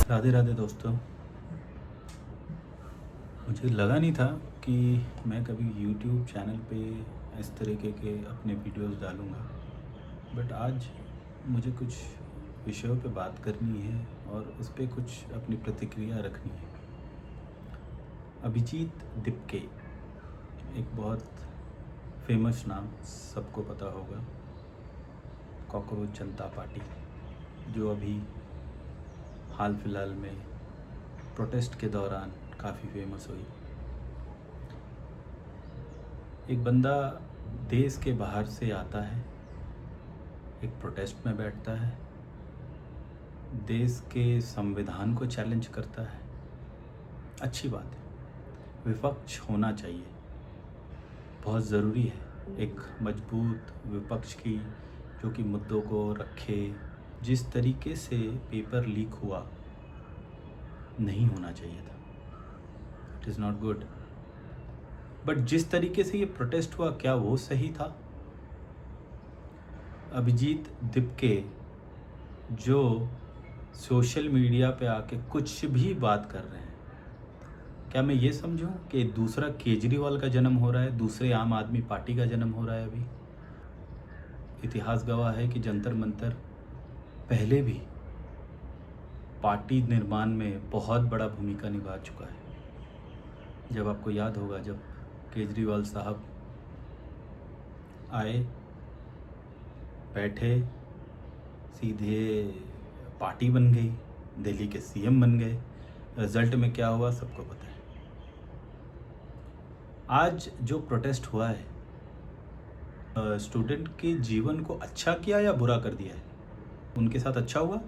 राधे राधे दोस्तों। मुझे लगा नहीं था कि मैं कभी YouTube चैनल पे इस तरीके के अपने वीडियोस डालूँगा, बट आज मुझे कुछ विषयों पे बात करनी है और उस पे कुछ अपनी प्रतिक्रिया रखनी है। अभिजीत दिपके, एक बहुत फेमस नाम, सबको पता होगा, कॉकरोच जनता पार्टी, जो अभी हाल फिलहाल में प्रोटेस्ट के दौरान काफ़ी फेमस हुई। एक बंदा देश के बाहर से आता है, एक प्रोटेस्ट में बैठता है, देश के संविधान को चैलेंज करता है। अच्छी बात है, विपक्ष होना चाहिए, बहुत ज़रूरी है एक मजबूत विपक्ष की, जो कि मुद्दों को रखे। जिस तरीके से पेपर लीक हुआ, नहीं होना चाहिए था, it is not good. But जिस तरीके से ये प्रोटेस्ट हुआ, क्या वो सही था? अभिजीत दिपके जो सोशल मीडिया पे आके कुछ भी बात कर रहे हैं, क्या मैं ये समझूं कि दूसरा केजरीवाल का जन्म हो रहा है, दूसरे आम आदमी पार्टी का जन्म हो रहा है? अभी इतिहास गवाह है कि जंतर मंतर पहले भी पार्टी निर्माण में बहुत बड़ा भूमिका निभा चुका है। जब आपको याद होगा, जब केजरीवाल साहब आए, बैठे, सीधे पार्टी बन गई, दिल्ली के सीएम बन गए। रिजल्ट में क्या हुआ सबको पता है। आज जो प्रोटेस्ट हुआ है, स्टूडेंट के जीवन को अच्छा किया या बुरा कर दिया है? उनके साथ अच्छा हुआ?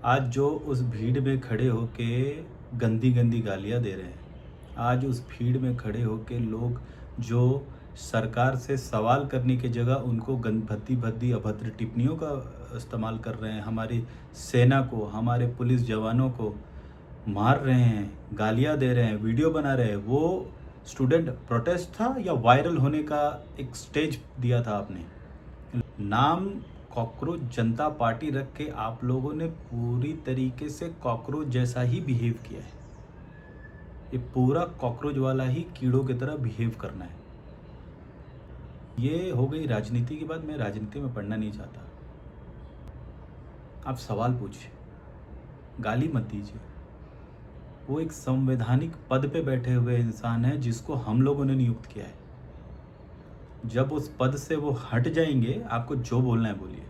आज जो उस भीड़ में खड़े होके गंदी गंदी गालियां दे रहे हैं, आज उस भीड़ में खड़े होके लोग जो सरकार से सवाल करने की जगह उनको भद्दी भद्दी अभद्र टिप्पणियों का इस्तेमाल कर रहे हैं, हमारी सेना को, हमारे पुलिस जवानों को मार रहे हैं, गालियां दे रहे हैं, वीडियो बना रहे हैं, वो स्टूडेंट प्रोटेस्ट था या वायरल होने का एक स्टेज दिया था आपने? नाम कॉकरोच जनता पार्टी रख के आप लोगों ने पूरी तरीके से कॉकरोच जैसा ही बिहेव किया है। ये पूरा कॉकरोच वाला ही कीड़ों की तरह बिहेव करना है। ये हो गई राजनीति की बात। मैं राजनीति में पढ़ना नहीं चाहता। आप सवाल पूछिए, गाली मत दीजिए। वो एक संवैधानिक पद पे बैठे हुए इंसान है जिसको हम लोगों ने नियुक्त किया है। जब उस पद से वो हट जाएंगे, आपको जो बोलना है बोलिए।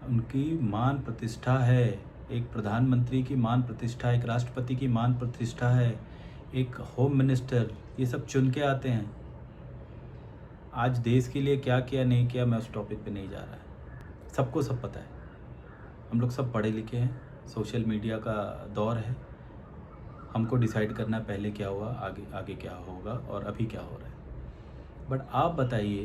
उनकी मान प्रतिष्ठा है, एक प्रधानमंत्री की मान प्रतिष्ठा, एक राष्ट्रपति की मान प्रतिष्ठा है, एक होम मिनिस्टर, ये सब चुन के आते हैं। आज देश के लिए क्या किया नहीं किया, मैं उस टॉपिक पे नहीं जा रहा है। सबको सब पता है, हम लोग सब पढ़े लिखे हैं, सोशल मीडिया का दौर है। हमको डिसाइड करना है पहले क्या हुआ, आगे आगे क्या होगा और अभी क्या हो रहा है। बट आप बताइए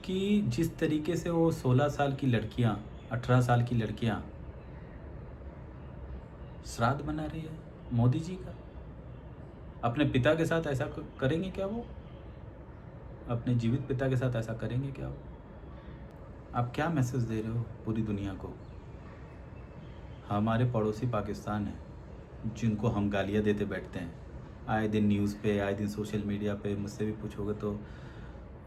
कि जिस तरीके से वो 16 साल की लड़कियां, 18 साल की लड़कियां श्राद्ध मना रही है मोदी जी का, अपने पिता के साथ ऐसा करेंगे क्या? वो अपने जीवित पिता के साथ ऐसा करेंगे क्या? वो आप क्या मैसेज दे रहे हो पूरी दुनिया को? हमारे पड़ोसी पाकिस्तान है, जिनको हम गालियाँ देते बैठते हैं आए दिन न्यूज़ पे, आए दिन सोशल मीडिया पे। मुझसे भी पूछोगे तो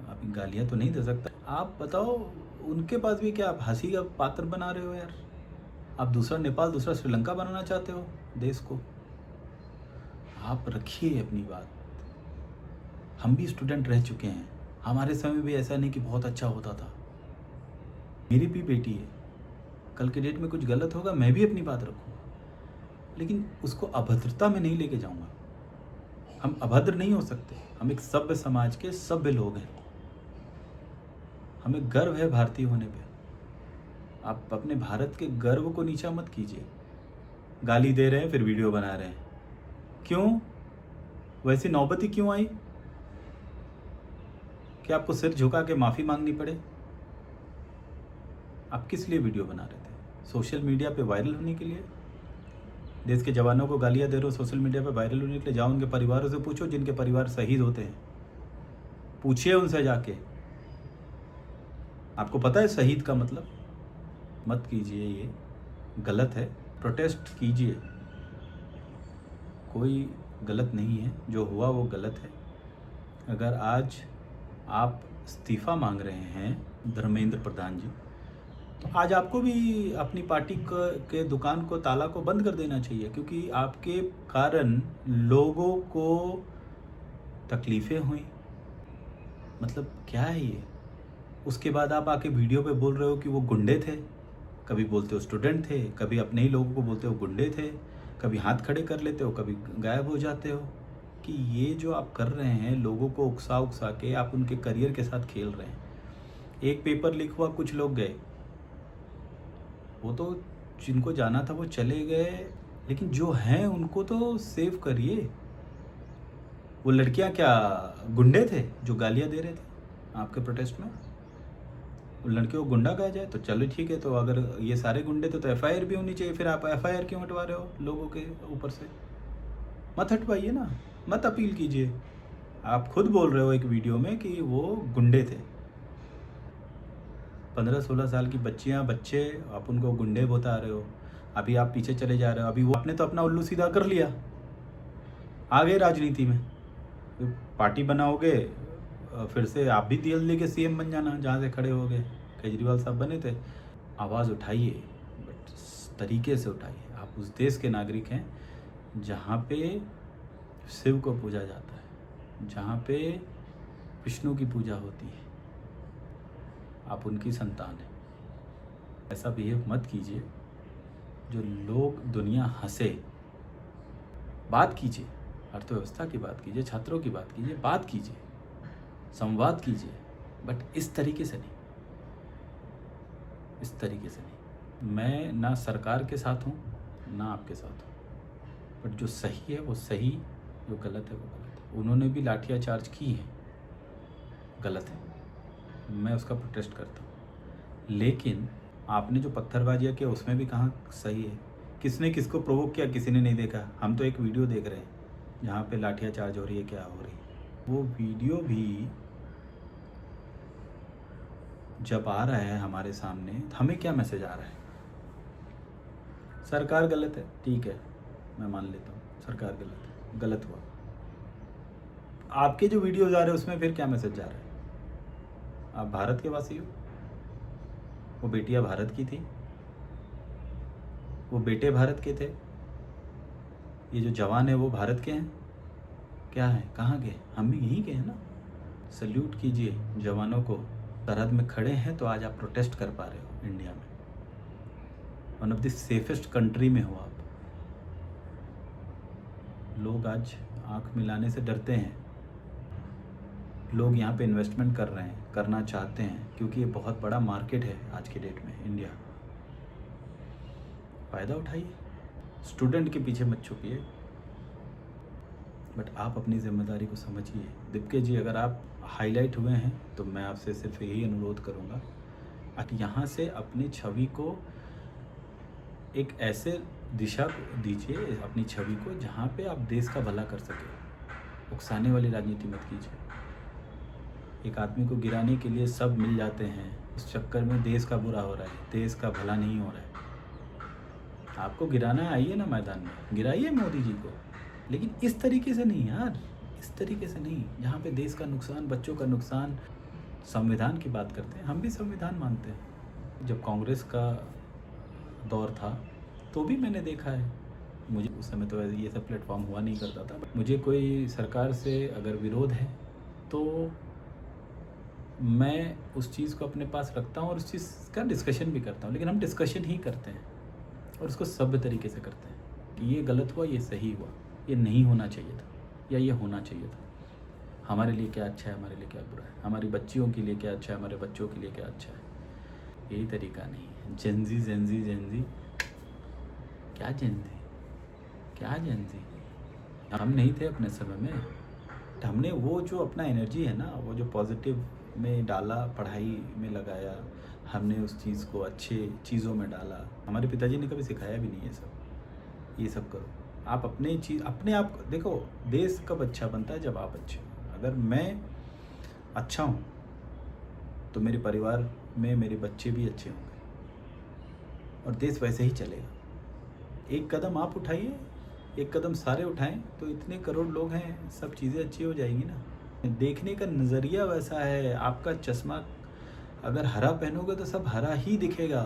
आप गालियाँ तो नहीं दे सकता। आप बताओ, उनके पास भी क्या आप हंसी का पात्र बना रहे हो यार? आप दूसरा नेपाल, दूसरा श्रीलंका बनाना चाहते हो देश को? आप रखिए अपनी बात। हम भी स्टूडेंट रह चुके हैं, हमारे समय भी ऐसा नहीं कि बहुत अच्छा होता था। मेरी भी बेटी है, कल के डेट में कुछ गलत होगा, मैं भी अपनी बात रखूँगा, लेकिन उसको अभद्रता में नहीं लेके जाऊँगा। हम अभद्र नहीं हो सकते, हम एक सभ्य समाज के सभ्य लोग हैं। हमें गर्व है भारतीय होने पे। आप अपने भारत के गर्व को नीचा मत कीजिए। गाली दे रहे हैं फिर वीडियो बना रहे हैं, क्यों? वैसी नौबत ही क्यों आई कि आपको सिर झुका के माफ़ी मांगनी पड़े? आप किस लिए वीडियो बना रहे थे? सोशल मीडिया पे वायरल होने के लिए? देश के जवानों को गालियां दे रहे हो सोशल मीडिया पे वायरल होने के लिए? जाओ उनके परिवारों से पूछो, जिनके परिवार शहीद होते हैं, पूछिए उनसे जाके। आपको पता है शहीद का मतलब? मत कीजिए, ये गलत है। प्रोटेस्ट कीजिए, कोई गलत नहीं है, जो हुआ वो गलत है। अगर आज आप इस्तीफ़ा मांग रहे हैं धर्मेंद्र प्रधान जी, तो आज आपको भी अपनी पार्टी के दुकान को, ताला को बंद कर देना चाहिए, क्योंकि आपके कारण लोगों को तकलीफ़ें हुई। मतलब क्या है ये? उसके बाद आप आके वीडियो पे बोल रहे हो कि वो गुंडे थे, कभी बोलते हो स्टूडेंट थे, कभी अपने ही लोगों को बोलते हो गुंडे थे, कभी हाथ खड़े कर लेते हो, कभी गायब हो जाते हो। कि ये जो आप कर रहे हैं, लोगों को उकसा उकसा के आप उनके करियर के साथ खेल रहे हैं। एक पेपर लीक हुआ, कुछ लोग गए, वो तो जिनको जाना था वो चले गए, लेकिन जो हैं उनको तो सेव करिए। वो लड़कियां क्या गुंडे थे जो गालियां दे रहे थे आपके प्रोटेस्ट में? उन लड़कियों को गुंडा कहा जाए तो चलो ठीक है, तो अगर ये सारे गुंडे थे तो एफआईआर भी होनी चाहिए। फिर आप एफआईआर क्यों हटवा रहे हो लोगों के ऊपर से? मत हटवाइए ना, मत अपील कीजिए। आप खुद बोल रहे हो एक वीडियो में कि वो गुंडे थे। 15-16 साल की बच्चियां, बच्चे, आप उनको गुंडे बता रहे हो। अभी आप पीछे चले जा रहे हो। अभी वो आपने तो अपना उल्लू सीधा कर लिया, आ गए राजनीति में। पार्टी बनाओगे, फिर से आप भी दिल्ली के सीएम बन जाना, जहाँ से खड़े हो गए केजरीवाल साहब बने थे। आवाज़ उठाइए, बट तरीके से उठाइए। आप उस देश के नागरिक हैं जहाँ पे शिव को पूजा जाता है, जहाँ पे विष्णु की पूजा होती है। आप उनकी संतान हैं। ऐसा बिहेव मत कीजिए जो लोग, दुनिया हंसे। बात कीजिए, अर्थव्यवस्था की बात कीजिए, छात्रों की बात कीजिए, बात कीजिए, संवाद कीजिए, बट इस तरीके से नहीं, इस तरीके से नहीं। मैं ना सरकार के साथ हूँ ना आपके साथ हूँ, बट जो सही है वो सही, जो गलत है वो गलत है। उन्होंने भी लाठियाचार्ज की है, गलत है, मैं उसका प्रोटेस्ट करता हूँ। लेकिन आपने जो पत्थरबाजियाँ किया उसमें भी कहाँ सही है? किसने किसको प्रोवोक किया किसी ने नहीं देखा। हम तो एक वीडियो देख रहे हैं जहाँ पे लाठियाचार्ज हो रही है, क्या हो रही है। वो वीडियो भी जब आ रहा है हमारे सामने, हमें क्या मैसेज आ रहा है? सरकार गलत है, ठीक है, मैं मान लेता हूँ सरकार गलत है, गलत हुआ। आपके जो वीडियोज आ रहे हैं उसमें फिर क्या मैसेज जा रहा है? आप भारत के वासी हो, वो बेटियां भारत की थी, वो बेटे भारत के थे, ये जो जवान है वो भारत के हैं। क्या है, कहाँ के? हम भी यहीं के हैं ना। सल्यूट कीजिए जवानों को, सरहद में खड़े हैं तो आज आप प्रोटेस्ट कर पा रहे हो। इंडिया में one of the safest country में हो आप। लोग आज आंख मिलाने से डरते हैं। लोग यहाँ पे इन्वेस्टमेंट कर रहे हैं, करना चाहते हैं, क्योंकि ये बहुत बड़ा मार्केट है आज के डेट में इंडिया। फ़ायदा उठाइए, स्टूडेंट के पीछे मत छुपिए, बट आप अपनी जिम्मेदारी को समझिए। दीपके जी, अगर आप हाईलाइट हुए हैं तो मैं आपसे सिर्फ यही अनुरोध करूँगा, आप यहाँ से अपनी छवि को एक ऐसे दिशा दीजिए, अपनी छवि को जहाँ पे आप देश का भला कर सके। उकसाने वाली राजनीति मत कीजिए। एक आदमी को गिराने के लिए सब मिल जाते हैं, इस चक्कर में देश का बुरा हो रहा है, देश का भला नहीं हो रहा है। आपको गिराना है, आइए ना मैदान में, गिराइए मोदी जी को, लेकिन इस तरीके से नहीं यार, इस तरीके से नहीं, जहाँ पे देश का नुकसान, बच्चों का नुकसान। संविधान की बात करते हैं, हम भी संविधान मानते हैं। जब कांग्रेस का दौर था तो भी मैंने देखा है, मुझे उस समय तो ये सब प्लेटफॉर्म हुआ नहीं करता था, बट मुझे कोई सरकार से अगर विरोध है तो मैं उस चीज़ को अपने पास रखता हूँ और उस चीज़ का डिस्कशन भी करता हूँ। लेकिन हम डिस्कशन ही करते हैं और उसको सभ्य तरीके से करते हैं कि ये गलत हुआ, ये सही हुआ, ये नहीं होना चाहिए था या ये होना चाहिए था। हमारे लिए क्या अच्छा है, हमारे लिए क्या बुरा है, हमारी बच्चियों के लिए क्या अच्छा है, हमारे बच्चों के लिए क्या अच्छा है। यही तरीका नहीं है। जेंजी जेंजी जेंजी, क्या जेंजी, क्या जेंजी? हम नहीं थे अपने समय में। हमने वो जो अपना एनर्जी है ना, वो जो पॉजिटिव में डाला, पढ़ाई में लगाया, हमने उस चीज़ को अच्छे चीज़ों में डाला। हमारे पिताजी ने कभी सिखाया भी नहीं ये सब करो। आप अपने चीज़, अपने आप देखो, देश कब अच्छा बनता है? जब आप अच्छे हो। अगर मैं अच्छा हूँ तो मेरे परिवार में मेरे बच्चे भी अच्छे होंगे और देश वैसे ही चलेगा। एक कदम आप उठाइए, एक कदम सारे उठाएं तो इतने करोड़ लोग हैं, सब चीज़ें अच्छी हो जाएंगी ना। देखने का नज़रिया वैसा है, आपका चश्मा अगर हरा पहनोगे तो सब हरा ही दिखेगा।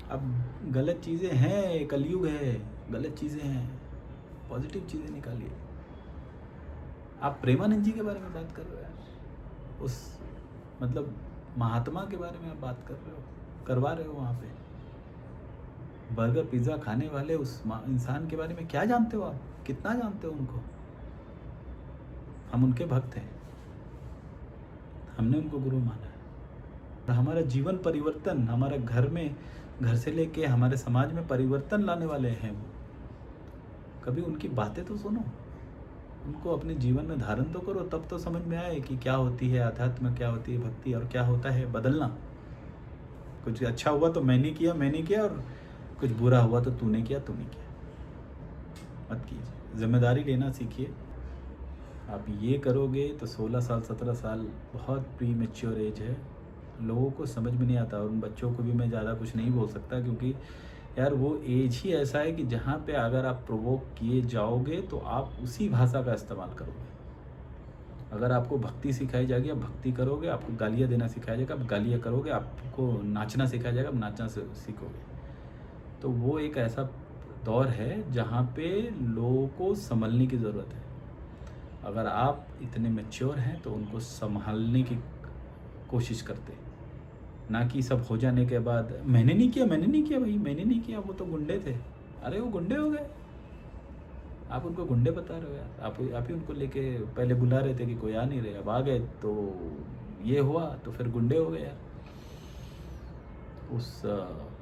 अब गलत चीज़ें हैं, कलयुग है, गलत चीज़ें हैं, पॉजिटिव चीज़ें निकालिए। आप प्रेमानंद जी के बारे में बात कर रहे हो यार, उस मतलब महात्मा के बारे में आप बात कर रहे हो, करवा रहे हो वहाँ पे। बर्गर पिज़्ज़ा खाने वाले उस इंसान के बारे में क्या जानते हो आप, कितना जानते हो उनको? हम उनके भक्त हैं, हमने उनको गुरु माना है। और हमारा जीवन परिवर्तन, हमारा घर से लेके हमारे समाज में परिवर्तन लाने वाले हैं वो। कभी उनकी बातें तो सुनो, उनको अपने जीवन में धारण तो करो, तब तो समझ में आए कि क्या होती है अध्यात्म, क्या होती है भक्ति, और क्या होता है बदलना। कुछ अच्छा हुआ तो मैंने किया, और कुछ बुरा हुआ तो तूने किया। मत कीजिए, जिम्मेदारी लेना सीखिए। आप ये करोगे तो 16 साल 17 साल बहुत प्री मैच्योर एज है, लोगों को समझ में नहीं आता। और उन बच्चों को भी मैं ज़्यादा कुछ नहीं बोल सकता, क्योंकि यार वो एज ही ऐसा है कि जहाँ पे अगर आप प्रोवोक किए जाओगे तो आप उसी भाषा का इस्तेमाल करोगे। अगर आपको भक्ति सिखाई जाएगी आप भक्ति करोगे, आपको गालियाँ देना सिखाया जाएगा आप गालियाँ करोगे, आपको नाचना सिखाया जाएगा आप नाचना सीखोगे। तो वो एक ऐसा दौर है जहाँ पे लोगों को संभलने की ज़रूरत है। अगर आप इतने मैच्योर हैं तो उनको संभालने की कोशिश करते, ना कि सब हो जाने के बाद मैंने नहीं किया भाई, मैंने नहीं किया, वो तो गुंडे थे। अरे वो गुंडे हो गए, आप उनको गुंडे बता रहे हो यार। आप ही उनको लेके पहले बुला रहे थे कि कोई आ नहीं रहे, अब आ गए तो ये हुआ, तो फिर गुंडे हो गए यार। उस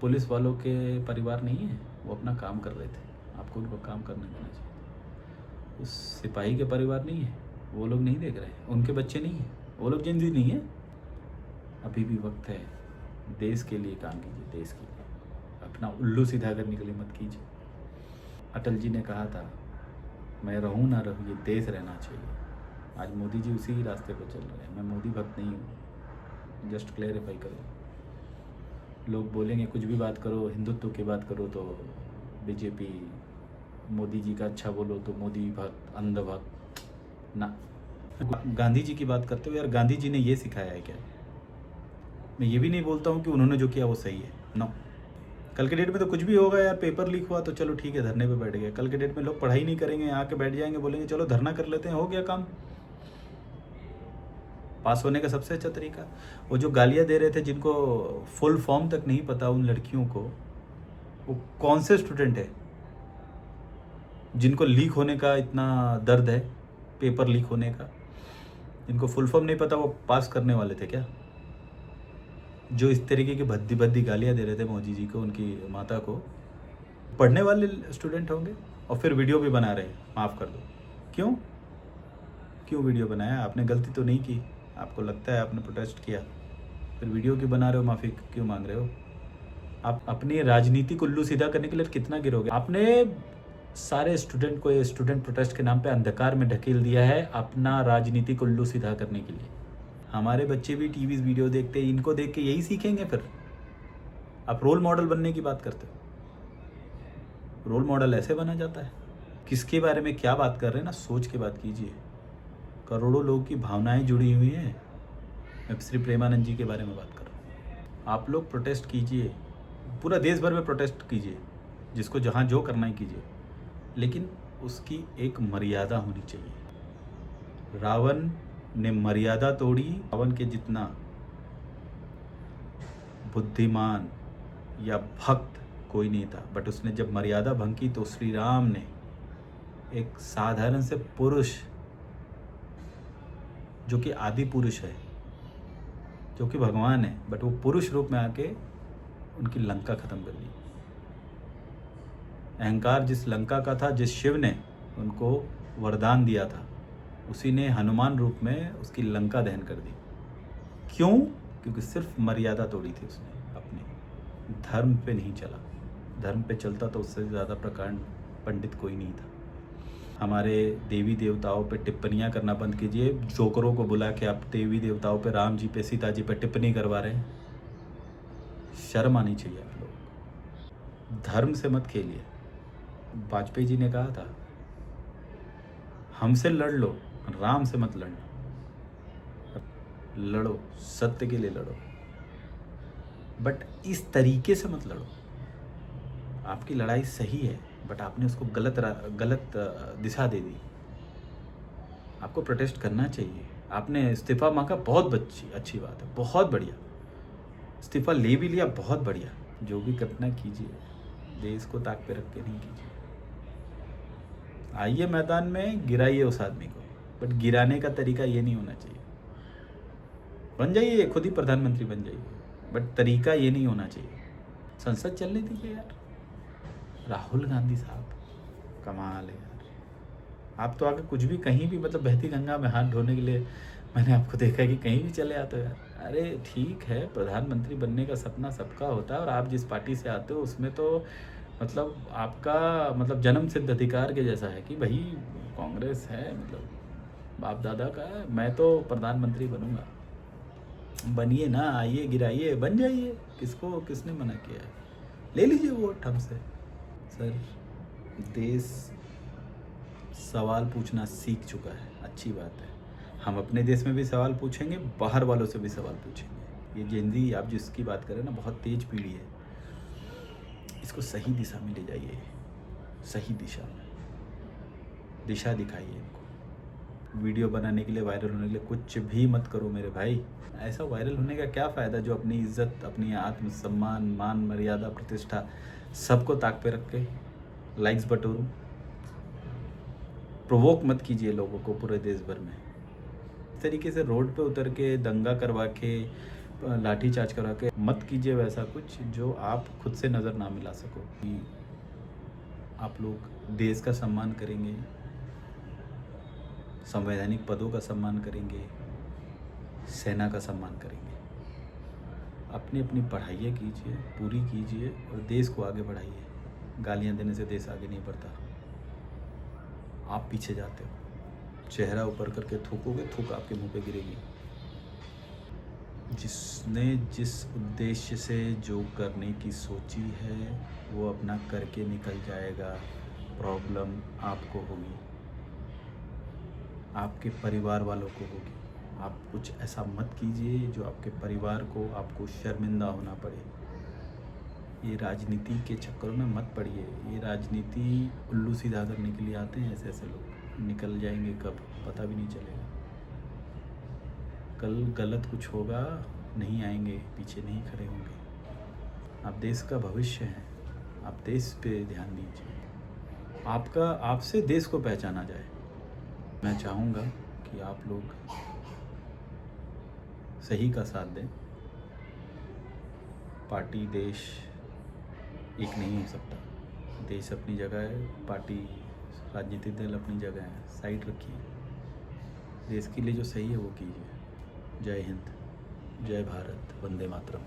पुलिस वालों के परिवार नहीं है, वो अपना काम कर रहे थे, आपको उनको काम करने देना चाहिए। उस सिपाही के परिवार नहीं है, वो लोग नहीं देख रहे, उनके बच्चे नहीं हैं, वो लोग जिंदा नहीं है। अभी भी वक्त है, देश के लिए काम कीजिए, देश के लिए, अपना उल्लू सीधा करने के लिए मत कीजिए। अटल जी ने कहा था, मैं रहूँ ना रहूँ, ये देश रहना चाहिए। आज मोदी जी उसी रास्ते पर चल रहे हैं। मैं मोदी भक्त नहीं हूँ, जस्ट क्लेरिफाई करो। लोग बोलेंगे कुछ भी बात करो, हिंदुत्व की बात करो तो बीजेपी, मोदी जी का अच्छा बोलो तो मोदी भक्त, अंध भक्त ना। गांधी जी की बात करते हो यार, गांधी जी ने ये सिखाया है क्या? मैं ये भी नहीं बोलता हूँ कि उन्होंने जो किया वो सही है, नो। कल के डेट में तो कुछ भी होगा यार, पेपर लीक हुआ तो चलो ठीक है, धरने पे बैठ गए। कल के डेट में लोग पढ़ाई नहीं करेंगे, आके बैठ जाएंगे, बोलेंगे चलो धरना कर लेते हैं, हो गया काम। पास होने का सबसे अच्छा तरीका। वो जो गालियाँ दे रहे थे, जिनको फुल फॉर्म तक नहीं पता उन लड़कियों को, वो कौन से स्टूडेंट है जिनको लीक होने का इतना दर्द है, पेपर लीक होने का? जिनको फुल फॉर्म नहीं पता वो पास करने वाले थे क्या? जो इस तरीके की भद्दी भद्दी गालियाँ दे रहे थे मोदी जी को, उनकी माता को, पढ़ने वाले स्टूडेंट होंगे। और फिर वीडियो भी बना रहे हैं, माफ़ कर दो। क्यों वीडियो बनाया? आपने गलती तो नहीं की, आपको लगता है आपने प्रोटेस्ट किया, फिर वीडियो क्यों बना रहे हो, माफ़ी क्यों मांग रहे हो? आप अपनी राजनीति को उल्लू सीधा करने के लिए कितना गिरोगे? आपने सारे स्टूडेंट को ये स्टूडेंट प्रोटेस्ट के नाम पे अंधकार में ढकेल दिया है, अपना राजनीति को उल्लू सीधा करने के लिए। हमारे बच्चे भी टीवी वीडियो देखते हैं, इनको देख के यही सीखेंगे। फिर आप रोल मॉडल बनने की बात करते हो, रोल मॉडल ऐसे बना जाता है? किसके बारे में क्या बात कर रहे हैं ना, सोच के बात कीजिए। करोड़ों लोगों की भावनाएं जुड़ी हुई हैं। मैं श्री प्रेमानंद जी के बारे में बात कर रहा हूँ। आप लोग प्रोटेस्ट कीजिए, पूरा देश भर में प्रोटेस्ट कीजिए, जिसको जहाँ जो करना ही कीजिए, लेकिन उसकी एक मर्यादा होनी चाहिए। रावण ने मर्यादा तोड़ी, रावण के जितना बुद्धिमान या भक्त कोई नहीं था, बट उसने जब मर्यादा भंग की तो श्री राम ने एक साधारण से पुरुष, जो कि आदि पुरुष है, जो कि भगवान है, बट वो पुरुष रूप में आके उनकी लंका खत्म कर दी। अहंकार जिस लंका का था, जिस शिव ने उनको वरदान दिया था, उसी ने हनुमान रूप में उसकी लंका दहन कर दी। क्यों? क्योंकि सिर्फ मर्यादा तोड़ी थी उसने अपनी, धर्म पे नहीं चला। धर्म पे चलता तो उससे ज़्यादा प्रकांड पंडित कोई नहीं था। हमारे देवी देवताओं पे टिप्पणियाँ करना बंद कीजिए। जोकरों को बुला के आप देवी देवताओं पे, राम जी पे, सीता जी पे टिप्पणी करवा रहे हैं। शर्म आनी चाहिए आप लोग। धर्म से मत खेलिए। वाजपेयी जी ने कहा था, हमसे लड़ लो, राम से मत लड़ना। लड़ो, सत्य के लिए लड़ो, बट इस तरीके से मत लड़ो। आपकी लड़ाई सही है, बट आपने उसको गलत दिशा दे दी। आपको प्रोटेस्ट करना चाहिए। आपने इस्तीफा मांगा, बहुत अच्छी बात है, बहुत बढ़िया। इस्तीफा ले भी लिया, बहुत बढ़िया। जो भी करना कीजिए, देश को ताक पे रख के नहीं कीजिए। आइए मैदान में, गिराइए उस आदमी को, बट गिराने का तरीका ये नहीं होना चाहिए। बन जाइए, खुद ही प्रधानमंत्री बन जाइए, बट तरीका ये नहीं होना चाहिए। संसद चलने दीजिए यार। राहुल गांधी साहब, कमाल है यार। आप तो आगे कुछ भी, कहीं भी, मतलब बहती गंगा में हाथ धोने के लिए मैंने आपको देखा है कि कहीं भी चले आते हो यार। अरे ठीक है, प्रधानमंत्री बनने का सपना सबका होता है, और आप जिस पार्टी से आते हो उसमें तो मतलब आपका मतलब जन्म सिद्ध अधिकार के जैसा है कि भाई कांग्रेस है, मतलब बाप दादा का है, मैं तो प्रधानमंत्री बनूंगा। बनिए ना, आइए, गिराइए, बन जाइए। किसने मना किया है? ले लीजिए वोट हमसे। सर, देश सवाल पूछना सीख चुका है, अच्छी बात है। हम अपने देश में भी सवाल पूछेंगे, बाहर वालों से भी सवाल पूछेंगे। ये जेनजी आप जिसकी बात करें ना, बहुत तेज पीढ़ी है। इसको सही दिशा में ले जाइए, सही दिशा में दिशा दिखाइए इनको। वीडियो बनाने के लिए, वायरल होने के लिए कुछ भी मत करो मेरे भाई। ऐसा वायरल होने का क्या फ़ायदा जो अपनी इज्जत, अपनी आत्मसम्मान, मान मर्यादा, प्रतिष्ठा सबको ताक पे रख के लाइक्स बटोरूं। प्रोवोक मत कीजिए लोगों को पूरे देश भर में। इस तरीके से रोड पे उतर के दंगा करवा के, लाठी चार्ज करवा के मत कीजिए वैसा कुछ जो आप खुद से नज़र ना मिला सको। कि आप लोग देश का सम्मान करेंगे, संवैधानिक पदों का सम्मान करेंगे, सेना का सम्मान करेंगे। अपनी अपनी पढ़ाइयाँ कीजिए, पूरी कीजिए और देश को आगे बढ़ाइए। गालियाँ देने से देश आगे नहीं बढ़ता, आप पीछे जाते हो। चेहरा ऊपर करके थूकोगे, थूक आपके मुंह पे गिरेगी। जिसने जिस उद्देश्य से जो करने की सोची है वो अपना करके निकल जाएगा। प्रॉब्लम आपको होगी, आपके परिवार वालों को होगी। आप कुछ ऐसा मत कीजिए जो आपके परिवार को, आपको शर्मिंदा होना पड़े। ये राजनीति के चक्करों में मत पड़िए। ये राजनीति उल्लू सीधा करने के लिए आते हैं ऐसे लोग। निकल जाएंगे कब पता भी नहीं चलेगा। कल गलत कुछ होगा, नहीं आएंगे, पीछे नहीं खड़े होंगे। आप देश का भविष्य हैं, आप देश पे ध्यान दीजिए। आपसे देश को पहचाना जाए। मैं चाहूँगा कि आप लोग सही का साथ दें। पार्टी देश एक नहीं हो सकता। देश अपनी जगह है, पार्टी राजनीतिक दल अपनी जगह है। साइड रखिए, देश के लिए जो सही है वो कीजिए। जय हिंद, जय भारत, वंदे मातरम।